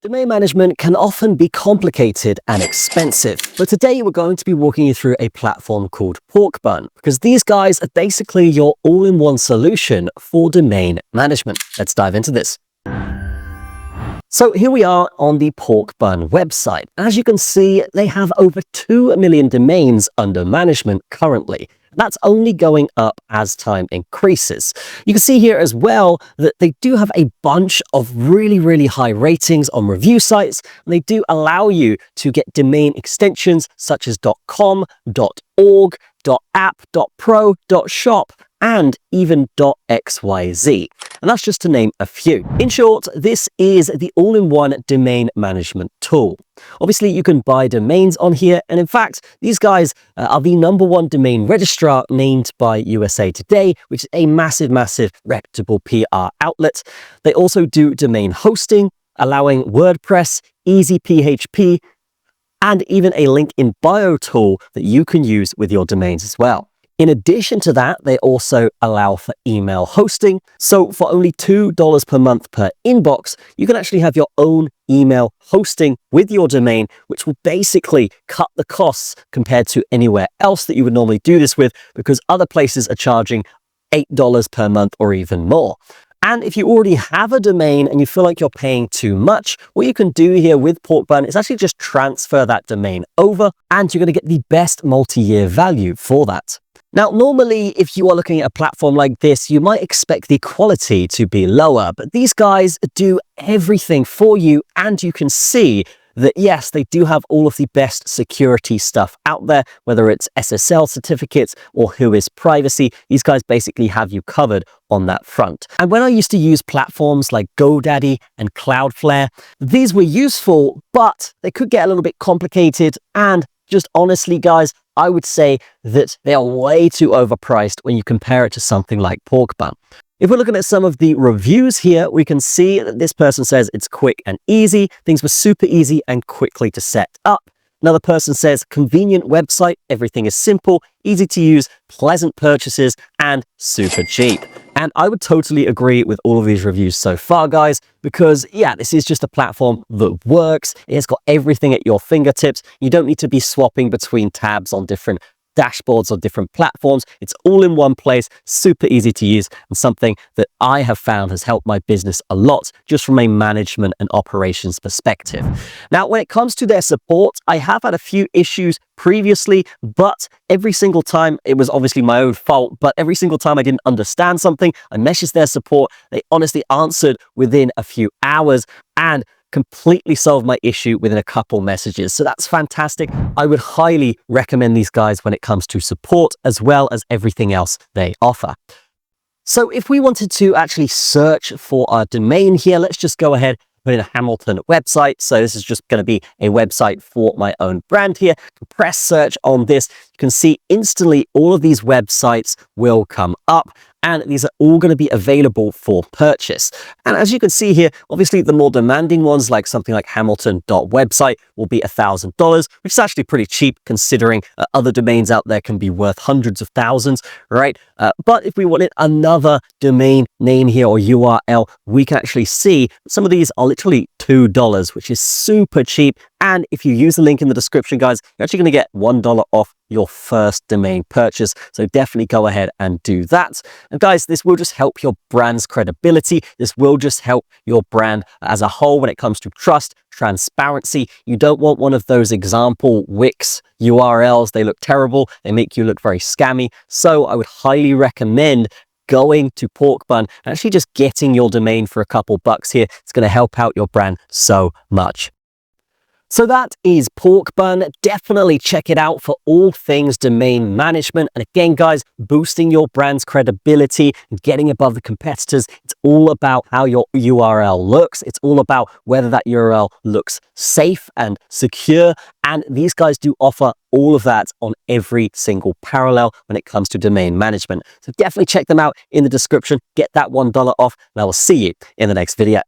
Domain management can often be complicated and expensive, but today we're going to be walking you through a platform called Porkbun, because these guys are basically your all-in-one solution for domain management. Let's dive into this. So here we are on the Porkbun website. As you can see, they have over 2 million domains under management currently. That's only going up as time increases. You can see here as well that they do have a bunch of really high ratings on review sites, and they do allow you to get domain extensions such as .com, .org, .app, .pro, .shop, and even .xyz. And that's just to name a few. In short, this is the all-in-one domain management tool. Obviously, you can buy domains on here, and in fact, these guys are the #1 domain registrar named by USA Today, which is a massive reputable PR outlet. They also do domain hosting, allowing WordPress, easy PHP, and even a link in bio tool that you can use with your domains as well. In addition to that, they also allow for email hosting. So for only $2 per month per inbox, you can actually have your own email hosting with your domain, which will basically cut the costs compared to anywhere else that you would normally do this with, because other places are charging $8 per month or even more. And if you already have a domain and you feel like you're paying too much, what you can do here with Porkbun is actually just transfer that domain over, and you're going to get the best multi-year value for that. Now, normally, if you are looking at a platform like this, you might expect the quality to be lower, but these guys do everything for you, and you can see that, yes, they do have all of the best security stuff out there, whether it's SSL certificates or WHOIS privacy. These guys basically have you covered on that front. And when I used to use platforms like GoDaddy and Cloudflare, these were useful, but they could get a little bit complicated, and just honestly, guys, I would say that they are way too overpriced when you compare it to something like Porkbun. If we're looking at some of the reviews here, we can see that this person says it's quick and easy. Things were super easy and quickly to set up. Another person says convenient website, everything is simple, easy to use, pleasant purchases, and super cheap. And I would totally agree with all of these reviews so far, guys, because yeah, this is just a platform that works. It's got everything at your fingertips. You don't need to be swapping between tabs on different dashboards or different platforms. It's all in one place, super easy to use, and something that I have found has helped my business a lot just from a management and operations perspective. Now, when it comes to their support, I have had a few issues previously, but every single time, it was obviously my own fault, but every single time I didn't understand something, I messaged their support. They honestly answered within a few hours and completely solved my issue within a couple messages. So that's fantastic. I would highly recommend these guys when it comes to support as well as everything else they offer. So if we wanted to actually search for our domain here, let's just go ahead, put in a Hamilton website. So this is just going to be a website for my own brand here. Press search on this. You can see instantly all of these websites will come up, and these are all going to be available for purchase. And as you can see here, obviously the more demanding ones, like something like Hamilton.website, will be $1,000, which is actually pretty cheap considering other domains out there can be worth hundreds of thousands, right? But if we wanted another domain name here or URL, we can actually see some of these are literally $2, which is super cheap. And if you use the link in the description, guys, you're actually going to get $1 off your first domain purchase. So definitely go ahead and do that. And guys, this will just help your brand's credibility. This will just help your brand as a whole when it comes to trust, transparency. You don't want one of those example Wix URLs. They look terrible. They make you look very scammy. So I would highly recommend going to Porkbun and actually just getting your domain for a couple bucks here. It's going to help out your brand so much. So that is Porkbun. Definitely check it out for all things domain management. And again, guys, boosting your brand's credibility and getting above the competitors. It's all about how your URL looks. It's all about whether that URL looks safe and secure. And these guys do offer all of that on every single parallel when it comes to domain management. So definitely check them out in the description. Get that $1 off, and I will see you in the next video.